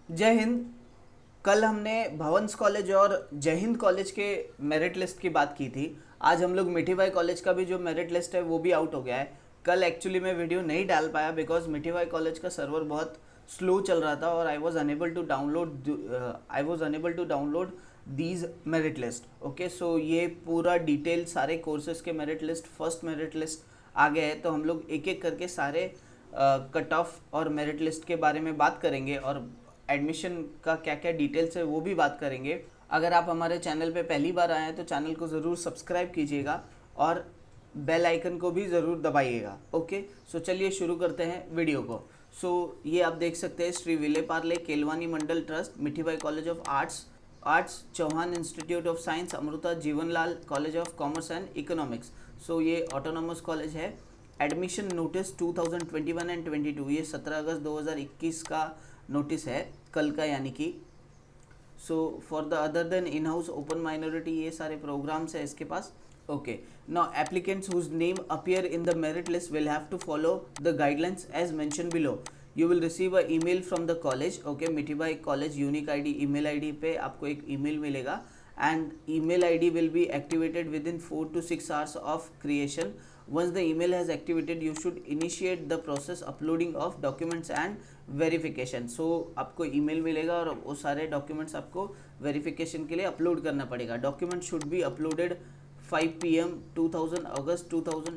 जय हिंद। कल हमने भवंस कॉलेज और जय हिंद कॉलेज के मेरिट लिस्ट की बात की थी। आज हम लोग मिठीबाई कॉलेज का भी जो मेरिट लिस्ट है वो भी आउट हो गया है। कल एक्चुअली मैं वीडियो नहीं डाल पाया बिकॉज मिठीबाई कॉलेज का सर्वर बहुत स्लो चल रहा था और I was unable to download these merit list. Okay, so ये पूरा डिटेल सारे कोर्सेज के merit list, first merit list आ गया है। तो हम लोग एक एक करके सारे कट ऑफ और मेरिट लिस्ट के बारे में बात करेंगे और एडमिशन का क्या क्या डिटेल्स है वो भी बात करेंगे। अगर आप हमारे चैनल पे पहली बार आए हैं तो चैनल को ज़रूर सब्सक्राइब कीजिएगा और बेल आइकन को भी ज़रूर दबाइएगा। ओके, सो चलिए शुरू करते हैं वीडियो को। ये आप देख सकते हैं Shri Vile Parle Kelavani Mandal trust, Mithibai college of arts, Chauhan institute of science, Amrita Jivanlal college of commerce and economics. ये ऑटोनोमस कॉलेज है। एडमिशन नोटिस 2021 एंड 22, ये 17 अगस्त 2021 का नोटिस है, कल का यानी कि। For the other than in house open minority, ये सारे प्रोग्राम्स है इसके पास। Okay, now applicants whose name appear in the merit list will have to follow the guidelines as mentioned below. You will receive a email from the college. Okay, Mithibai college unique ID email ID पे आपको एक email मिलेगा and email id will be activated within 4 to 6 hours of creation. Once the email has activated, you should initiate the process uploading of documents and verification. आपको email मिलेगा और वो सारे documents आपको verification के लिए upload करना पड़ेगा. Document should be uploaded 5 pm 2000 August 2000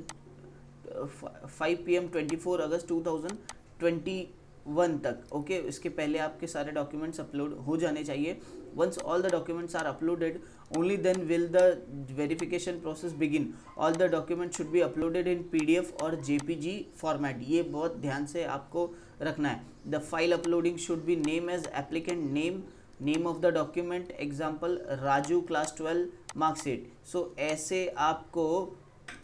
5 pm 24 अगस्त 2021 तक। ओके, इसके पहले आपके सारे डॉक्यूमेंट्स अपलोड हो जाने चाहिए। Once all the documents are uploaded only then will the verification process begin. All the document should be uploaded in PDF और JPG format, ये बहुत ध्यान से आपको रखना है। The file uploading should be name as applicant name of the document, example Raju class 12 marksheet. ऐसे आपको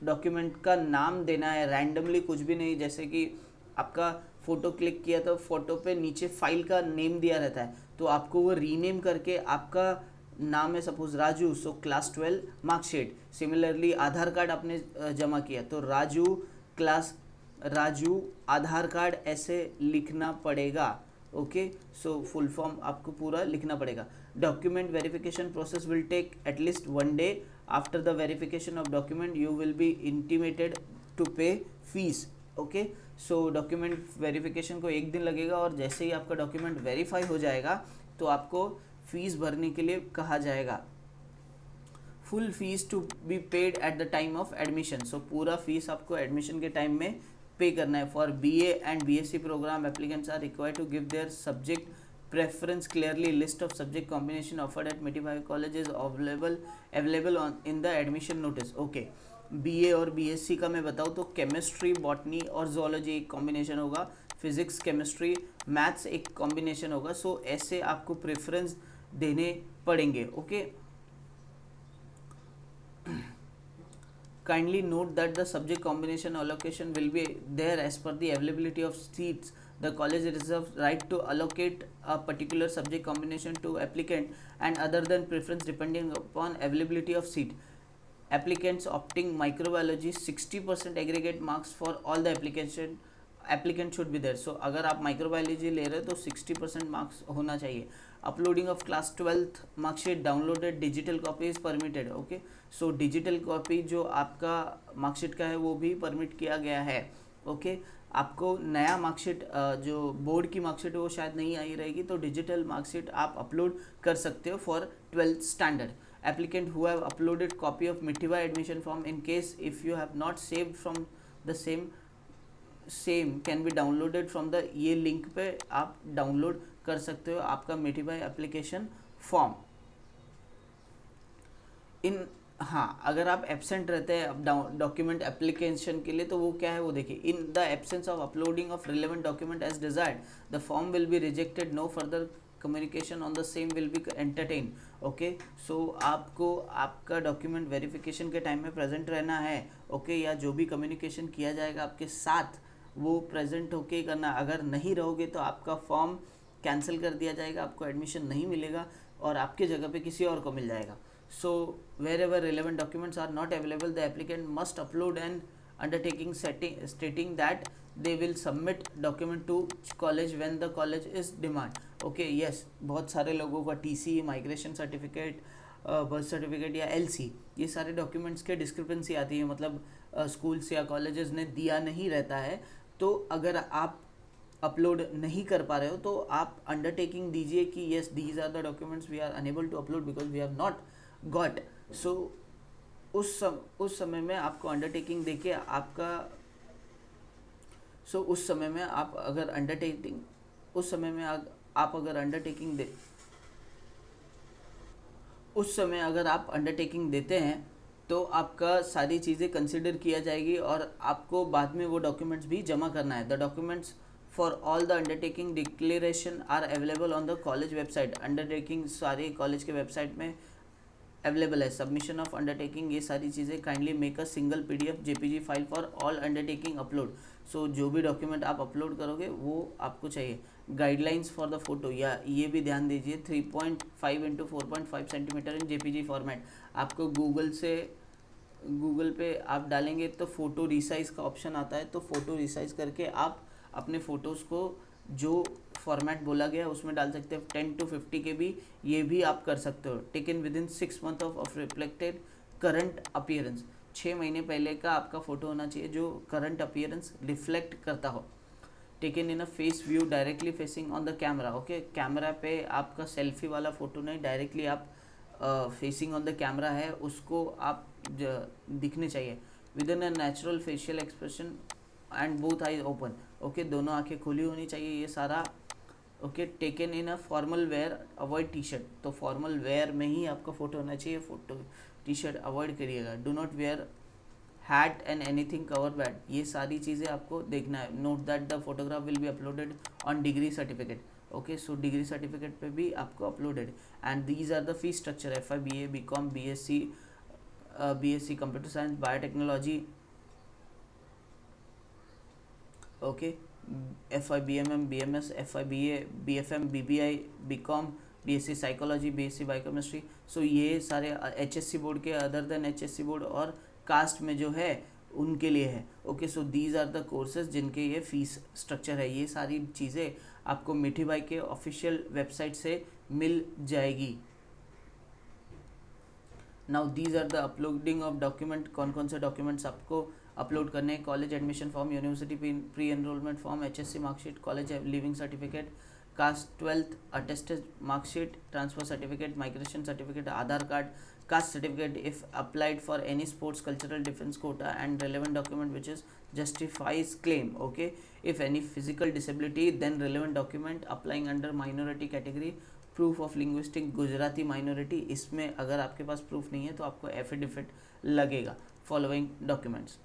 डॉक्यूमेंट का नाम देना है, रैंडमली कुछ भी नहीं। जैसे कि आपका फ़ोटो क्लिक किया तो फोटो पे नीचे फाइल का नेम दिया रहता है, तो आपको वो रीनेम करके, आपका नाम है suppose Raju, class 12 marksheet. Similarly Aadhaar card आपने जमा किया तो राजू आधार कार्ड ऐसे लिखना पड़ेगा। ओके, फुल फॉर्म आपको पूरा लिखना पड़ेगा। Document verification process will take at least 1 day. After the verification of document you will be intimated to pay fees. Okay, document verification को 1 दिन लगेगा और जैसे ही आपका डॉक्यूमेंट वेरीफाई हो जाएगा तो आपको फीस भरने के लिए कहा जाएगा। Full fees to be paid at the time of admission. पूरा फीस आपको एडमिशन के टाइम में पे करना है। For BA and BSc program applicants are required to give their subject preference clearly. List of subject combination offered at Mithibai College is available on in the admission notice. Okay, BA और BSc का मैं बताऊँ तो chemistry, botany और zoology एक combination होगा, physics, chemistry, maths एक combination होगा। ऐसे आपको प्रेफरेंस देने पड़ेंगे। Okay, kindly note that the subject combination allocation will be there as per the availability of seats. The college reserves right to allocate a particular subject combination to applicant and other than preference depending upon availability of seat. Applicants opting microbiology 60% aggregate marks for all the applicant should be there. अगर आप microbiology ले रहे हो तो 60% marks होना चाहिए। Uploading of class 12th marksheet downloaded digital copy is permitted. Okay, digital copy जो आपका मार्कशीट का है वो भी परमिट किया गया है। ओके, आपको नया मार्कशीट जो बोर्ड की मार्कशीट है वो शायद नहीं आई रहेगी, तो डिजिटल मार्कशीट आप अपलोड कर सकते हो for 12th standard. Applicant who have uploaded copy of Mithibai admission form, in case if you have not saved from the same can be downloaded from the ये लिंक पे आप download कर सकते हो आपका मिठीबाई एप्लीकेशन फॉर्म। हाँ, अगर आप एब्सेंट रहते हैं डॉक्यूमेंट एप्लीकेशन के लिए तो वो क्या है वो देखिए। In the absence of uploading of relevant document as desired the form will be rejected, no further communication on the same will be entertain. Okay, आपको आपका डॉक्यूमेंट वेरिफिकेशन के टाइम में प्रेजेंट रहना है। ओके, या जो भी कम्युनिकेशन किया जाएगा आपके साथ वो प्रेजेंट होके करना। अगर नहीं रहोगे तो आपका फॉर्म कैंसिल कर दिया जाएगा, आपको एडमिशन नहीं मिलेगा और आपके जगह पे किसी और को मिल जाएगा। Wherever relevant documents are not available, the applicant must upload an undertaking stating that they will submit document to college when the college is demand. Okay yes, बहुत सारे लोगों का TC, migration certificate, birth certificate या LC, ये सारे documents के discrepancy आती है, मतलब स्कूल्स या कॉलेजेस ने दिया नहीं रहता है। तो अगर आप अपलोड नहीं कर पा रहे हो तो आप अंडरटेकिंग दीजिए कि yes these are the documents we are unable to upload because we have not got. So उस समय में आपको अंडरटेकिंग देके आपका उस समय में आप अगर अंडरटेकिंग उस समय में आप अगर अंडरटेकिंग दे उस समय अगर आप अंडरटेकिंग देते हैं तो आपका सारी चीज़ें कंसिडर किया जाएगी और आपको बाद में वो डॉक्यूमेंट्स भी जमा करना है। The documents for all the undertaking declaration are available on the college website. Undertaking सारे कॉलेज के वेबसाइट में अवेलेबल है। सबमिशन ऑफ अंडरटेकिंग, ये सारी चीज़ें kindly make a single PDF JPG file for all undertaking upload. So जो भी document आप अपलोड करोगे वो आपको चाहिए। गाइडलाइंस फॉर द फोटो, या ये भी ध्यान दीजिए 3.5 इंटू 4.5 सेंटीमीटर इन जेपीजी फॉर्मेट। आपको गूगल पे आप डालेंगे तो फ़ोटो रिसाइज़ का ऑप्शन आता है, तो फ़ोटो रिसाइज़ करके आप अपने फ़ोटोज़ को जो फॉर्मेट बोला गया उसमें डाल सकते हैं। 10 to 50 के भी ये भी आप कर सकते हो। Taken with in 6 months of reflected current appearance, 6 महीने पहले का आपका फ़ोटो होना चाहिए जो करंट अपीयरेंस रिफ्लेक्ट करता हो। Taken in a face view directly facing on the camera. Okay, camera पे आपका सेल्फी वाला फ़ोटो नहीं, डायरेक्टली आप फेसिंग ऑन द कैमरा है उसको आप दिखने चाहिए। Within a natural facial expression and both eyes open. Okay, दोनों आंखें खुली होनी चाहिए, ये सारा। Okay, taken in a formal wear, avoid T shirt. तो फॉर्मल वेयर में ही आपका फ़ोटो होना चाहिए, फ़ोटो टी शर्ट अवॉइड करिएगा। Do not wear hat and anything cover bad, ये सारी चीज़ें आपको देखना है। Note that the photograph will be uploaded on degree certificate. Okay, so degree certificate पे भी आपको uploaded. And these are the fee structure, FI BA BCom BSc computer science biotechnology. Okay, FI BMM BMS FI BA BFM BBI BCom BSc psychology BSc biochemistry. So ये सारे HSC board के, other than HSC board और caste में जो है उनके लिए है। Okay, so these are the courses जिनके ये फीस स्ट्रक्चर है। ये सारी चीज़ें आपको मीठी बाई के ऑफिशियल वेबसाइट से मिल जाएगी। Now these are the uploading of document, कौन कौन से डॉक्यूमेंट्स आपको अपलोड करने हैं। College admission form, university pre enrolment form, HSC marksheet, college living certificate, caste 12th attested marksheet, transfer certificate, migration certificate, Aadhaar card, caste certificate if applied for any sports cultural defense quota and relevant document which is justifies claim. Okay, if any physical disability then relevant document applying under minority category, proof of linguistic Gujarati minority, इसमें अगर आपके पास proof नहीं है तो आपको affidavit लगेगा। Following documents.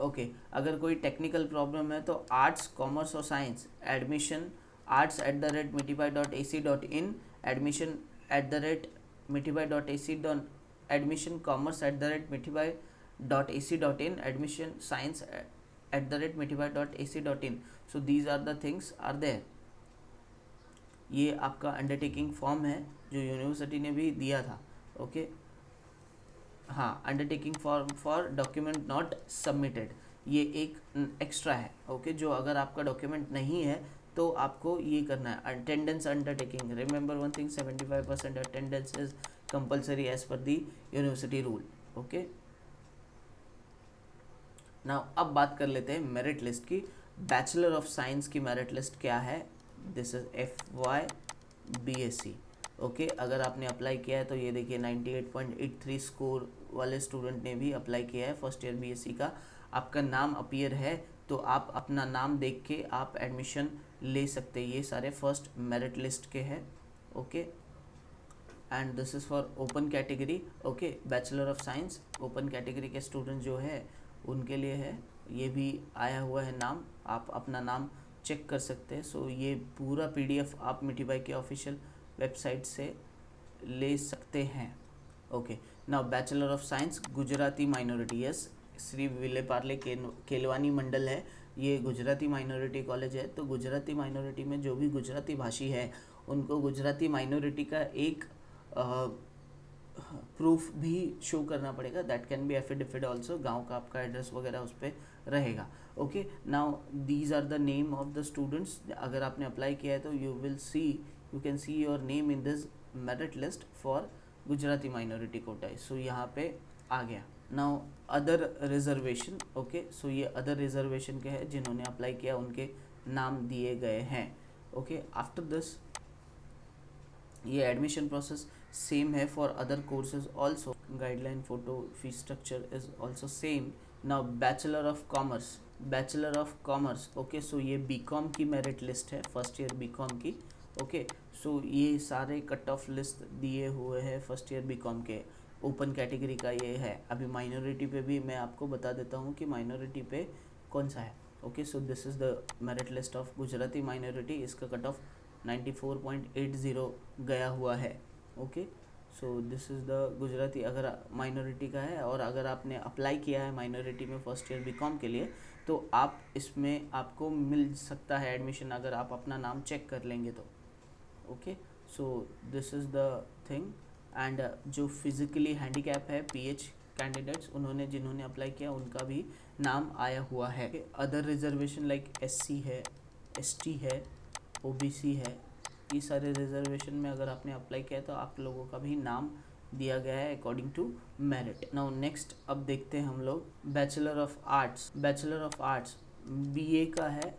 Okay, अगर कोई टेक्निकल प्रॉब्लम है तो आर्ट्स, कॉमर्स और science admission arts@mitibai.ac.in, admission @mitibai.ac. admission commerce @mitibai.ac.in, admission science @mitibai.ac.in. so these are the things are there. ये आपका अंडरटेकिंग फॉर्म है जो यूनिवर्सिटी ने भी दिया था। ओके, हाँ, undertaking form for document not submitted, ये एक एक्स्ट्रा है। ओके, जो अगर आपका डॉक्यूमेंट नहीं है तो आपको ये करना है। Attendance undertaking, remember one thing, 75% attendance is compulsory as per the university rule. Okay, now अब बात कर लेते हैं मेरिट लिस्ट की। बैचलर ऑफ साइंस की मेरिट लिस्ट क्या है? This is FY BSc। Okay, अगर आपने अप्लाई किया है तो ये देखिए 98.83 स्कोर वाले स्टूडेंट ने भी अप्लाई किया है फर्स्ट ईयर BSc का। आपका नाम अपीयर है तो आप अपना नाम देख के आप एडमिशन ले सकते हैं। ये सारे फर्स्ट मेरिट लिस्ट के हैं। Okay, and this is for open category. Okay, bachelor of science open category के स्टूडेंट जो है उनके लिए है। ये भी आया हुआ है नाम, आप अपना नाम चेक कर सकते हैं। सो ये पूरा PDF आप मिठी बाई के ऑफिशियल वेबसाइट से ले सकते हैं। Okay, now bachelor of science Gujarati minority, yes, Shri Vile Parle Kelavani Mandal है, ये गुजराती माइनॉरिटी कॉलेज है। तो गुजराती माइनॉरिटी में जो भी गुजराती भाषी है उनको गुजराती माइनॉरिटी का एक प्रूफ भी शो करना पड़ेगा, that can be affidavit also, गांव का आपका एड्रेस वगैरह उस पर रहेगा। Okay, now these are the name of the students. अगर आपने अप्लाई किया है तो you can see your name in this merit list for Gujarati minority quota. So यहाँ पे आ गया। Now other reservation, okay, so ये अदर रिजर्वेशन के हैं जिन्होंने अप्लाई किया उनके नाम दिए गए हैं। ओके, आफ्टर दिस ये एडमिशन प्रोसेस सेम है for other courses also. Guideline, photo, fees structure is also same. Now bachelor of commerce, okay, so ये बीकॉम की मेरिट लिस्ट है, फर्स्ट ईयर बीकॉम की। ओके, सो ये सारे cut off list दिए हुए हैं फर्स्ट ईयर बीकॉम के। ओपन कैटेगरी का ये है। अभी माइनॉरिटी पे भी मैं आपको बता देता हूँ कि माइनॉरिटी पे कौन सा है। Okay, so this is the merit list of Gujarati minority. इसका कट ऑफ 94.80 गया हुआ है। Okay, so this is the Gujarati अगर माइनॉरिटी का है। और अगर आपने अप्लाई किया है माइनॉरिटी में फर्स्ट ईयर बीकॉम के लिए तो आप इसमें आपको मिल सकता है एडमिशन, अगर आप अपना नाम चेक कर लेंगे तो। Okay, so this is the thing. And जो फिज़िकली हैंडीकैप है पीएच कैंडिडेट्स, उन्होंने जिन्होंने अप्लाई किया उनका भी नाम आया हुआ है। अदर रिजर्वेशन लाइक एससी है, एसटी है, ओबीसी है, ये सारे रिजर्वेशन में अगर आपने अप्लाई किया है तो आप लोगों का भी नाम दिया गया है according to merit. Now next अब देखते हैं हम लोग बैचलर ऑफ आर्ट्स बीए का है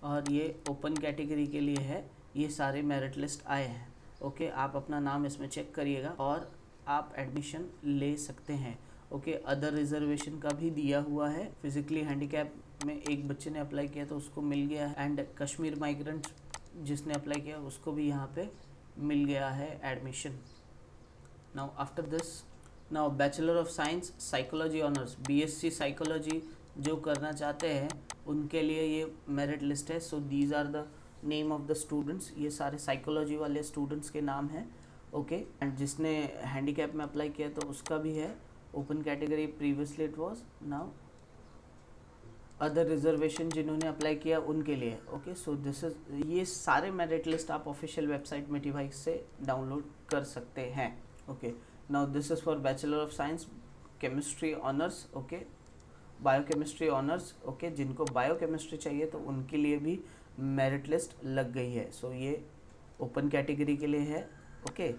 और ये ओपन कैटेगरी के लिए है। ये सारे मेरिट लिस्ट आए हैं। ओके, आप अपना नाम इसमें चेक करिएगा और आप एडमिशन ले सकते हैं। ओके, अदर रिजर्वेशन का भी दिया हुआ है। फिजिकली हैंडीकैप में एक बच्चे ने अप्लाई किया तो उसको मिल गया है। एंड कश्मीर माइग्रेंट जिसने अप्लाई किया उसको भी यहाँ पे मिल गया है admission. Now after this, now bachelor of science psychology honours, BSc psychology जो करना चाहते हैं उनके लिए ये मेरिट लिस्ट है। So these are the name of the students. ये सारे साइकोलॉजी वाले स्टूडेंट्स के नाम हैं। ओके, एंड जिसने हैंडीकैप में अप्लाई किया तो उसका भी है। Open category previously it was, now other reservation जिन्होंने अप्लाई किया उनके लिए। ओके, सो दिस इज, ये सारे मेरिट लिस्ट आप ऑफिशियल वेबसाइट मिटीवाइस से डाउनलोड कर सकते हैं। Okay, now this is for bachelor of science chemistry honours. Okay, biochemistry honours. Okay, जिनको बायोकेमिस्ट्री चाहिए तो उनके लिए भी मेरिट लिस्ट लग गई है। सो ये ओपन कैटेगरी के लिए है। ओके,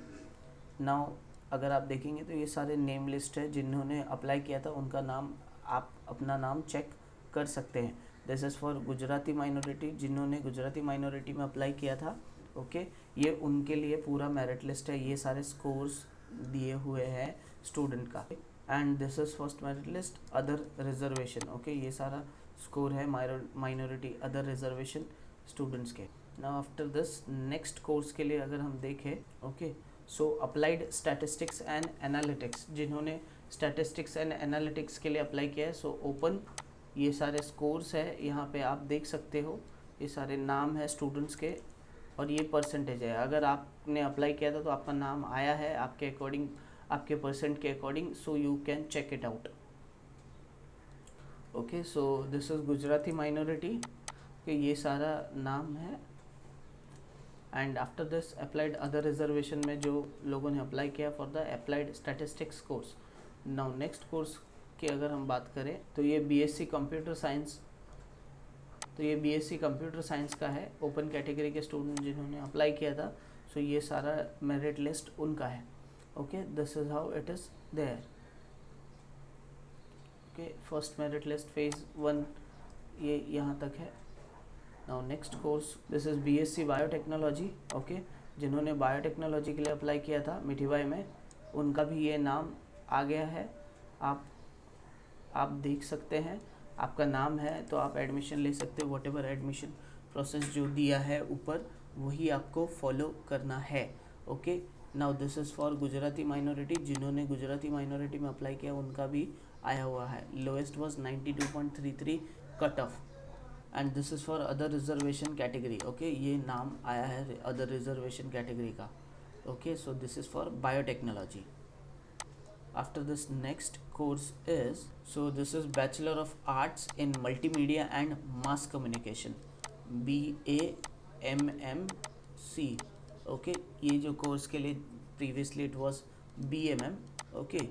नाउ अगर आप देखेंगे तो ये सारे नेम लिस्ट है जिन्होंने अप्लाई किया था उनका नाम, आप अपना नाम चेक कर सकते हैं। This is for Gujarati minority, जिन्होंने गुजराती माइनॉरिटी में अप्लाई किया था। ओके, ये उनके लिए पूरा मेरिट लिस्ट है। ये सारे स्कोर्स दिए हुए हैं स्टूडेंट का। And this is first merit list other reservation. Okay, ये सारा स्कोर है माइनॉरिटी अदर रिजर्वेशन स्टूडेंट्स के। Now after this next course के लिए अगर हम देखें, okay, so applied statistics and analytics, जिन्होंने स्टैटिस्टिक्स एंड एनालिटिक्स के लिए अप्लाई किया है। सो ओपन ये सारे स्कोर्स है, यहाँ पे आप देख सकते हो, ये सारे नाम है स्टूडेंट्स के और ये परसेंटेज है। अगर आपने अप्लाई किया था तो आपका नाम आया है आपके अकॉर्डिंग, आपके परसेंट के according, so you can check it out. Okay, so this is Gujarati minority के ये सारा नाम है। And after this applied other reservation में जो लोगों ने अप्लाई किया for the applied statistics course. Now next course की अगर हम बात करें तो ये बीएससी कंप्यूटर साइंस, तो ये बीएससी कंप्यूटर साइंस का है। ओपन कैटेगरी के स्टूडेंट जिन्होंने अप्लाई किया था, सो ये सारा मेरिट लिस्ट उनका है। Okay, this is how it is there. Okay, first merit list phase 1 ये यहाँ तक है। Now next course, this is BSc biotechnology. Okay, जिन्होंने बायोटेक्नोलॉजी के लिए अप्लाई किया था मिठीबाई में, उनका भी ये नाम आ गया है। आप देख सकते हैं, आपका नाम है तो आप एडमिशन ले सकते हो। वॉट एवर एडमिशन प्रोसेस जो दिया है ऊपर वही आपको फॉलो करना है। Okay, now this is for Gujarati minority, जिन्होंने गुजराती माइनॉरिटी में अप्लाई किया उनका भी आया हुआ है। Lowest was 92.33 cut off. And this is for other reservation category. Okay, ये नाम आया है अदर रिजर्वेशन कैटेगरी का। Okay, so this is for biotechnology. After this next course is, so this is Bachelor of Arts in Multimedia and Mass Communication, BAMMC. Okay, ये जो course के लिए previously it was BMM, okay.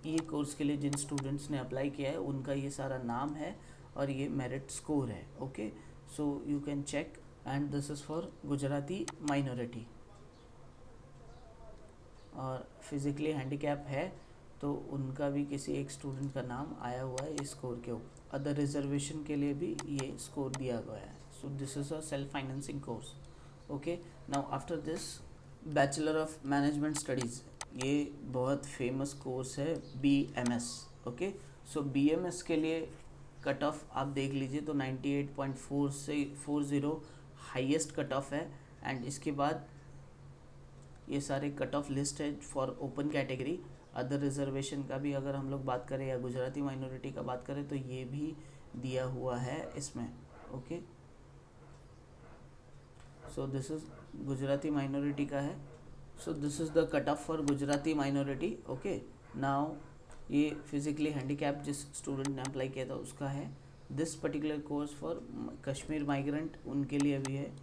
ये course के लिए जिन students ने apply किया है उनका ये सारा नाम है और ये मेरिट स्कोर है, okay. So you can check, and this is for Gujarati minority. और फिज़िकली हैंडीकैप है तो उनका भी किसी एक स्टूडेंट का नाम आया हुआ है इस स्कोर के ऊपर। अदर रिजर्वेशन के लिए भी ये स्कोर दिया गया है। So this is a self financing course, okay. Now after this bachelor of management studies, ये बहुत फेमस कोर्स है BMS, ओके। सो BMS के लिए कट ऑफ आप देख लीजिए तो 98.4 से 40 हाईएस्ट कट ऑफ है। एंड इसके बाद ये सारे कट ऑफ लिस्ट है for open category. Other reservation का भी अगर हम लोग बात करें या गुजराती माइनॉरिटी का बात करें तो ये भी दिया हुआ है इसमें, okay. So this is Gujarati minority का है। So this is the cut off for Gujarati minority, okay. Now ये फिज़िकली हैंडीकैप जिस स्टूडेंट ने अप्लाई किया था उसका है। This particular course for Kashmir migrant उनके लिए भी है।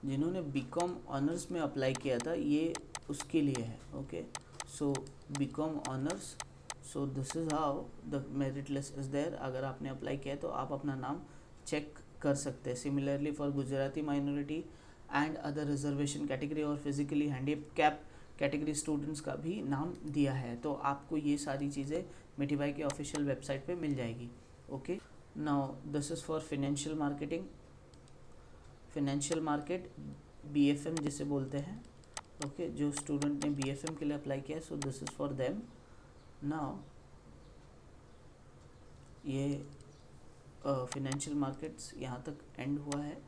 जिन्होंने BCom ऑनर्स में अप्लाई किया था ये उसके लिए है, okay. So BCom honours, so this is how the merit list is there. अगर आपने अप्लाई किया है तो आप अपना नाम चेक कर सकते हैं। Similarly for Gujarati minority and other reservation category और फिज़िकली हैंडीकैप कैटेगरी स्टूडेंट्स का भी नाम दिया है। तो आपको ये सारी चीज़ें मिठी भाई के ऑफिशियल वेबसाइट पे मिल जाएगी, okay. Now this is for financial marketing, financial market BFM जिसे बोलते हैं, ओके। जो स्टूडेंट ने BFM के लिए अप्लाई किया है so this is for them. Now ये फिनेंशियल मार्केट्स यहाँ तक एंड हुआ है।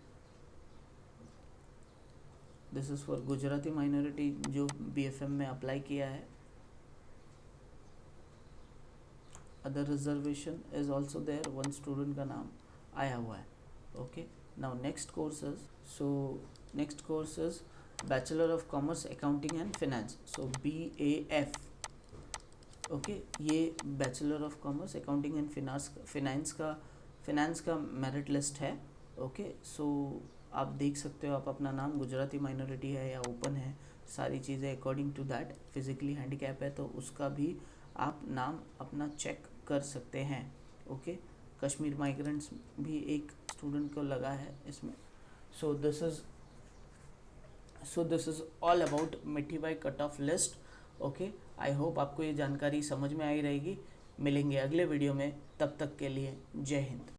This is for Gujarati minority जो BFM में अप्लाई किया है। Other reservation is also there, one student का नाम आया हुआ है, okay. Now next courses, so next course is bachelor of commerce accounting and finance, so BAF, okay. ये bachelor of commerce accounting and finance का merit list है, okay. सो आप देख सकते हो, आप अपना नाम गुजराती माइनॉरिटी है या ओपन है, सारी चीज़ें according to that. Physically handicap है तो उसका भी आप नाम अपना चेक कर सकते हैं, ओके। कश्मीर माइग्रेंट्स भी एक स्टूडेंट को लगा है इसमें। सो दिस इज़ ऑल अबाउट मिठी भाई cut off list, okay. I hope आपको ये जानकारी समझ में आई रहेगी। मिलेंगे अगले वीडियो में, तब तक के लिए जय हिंद।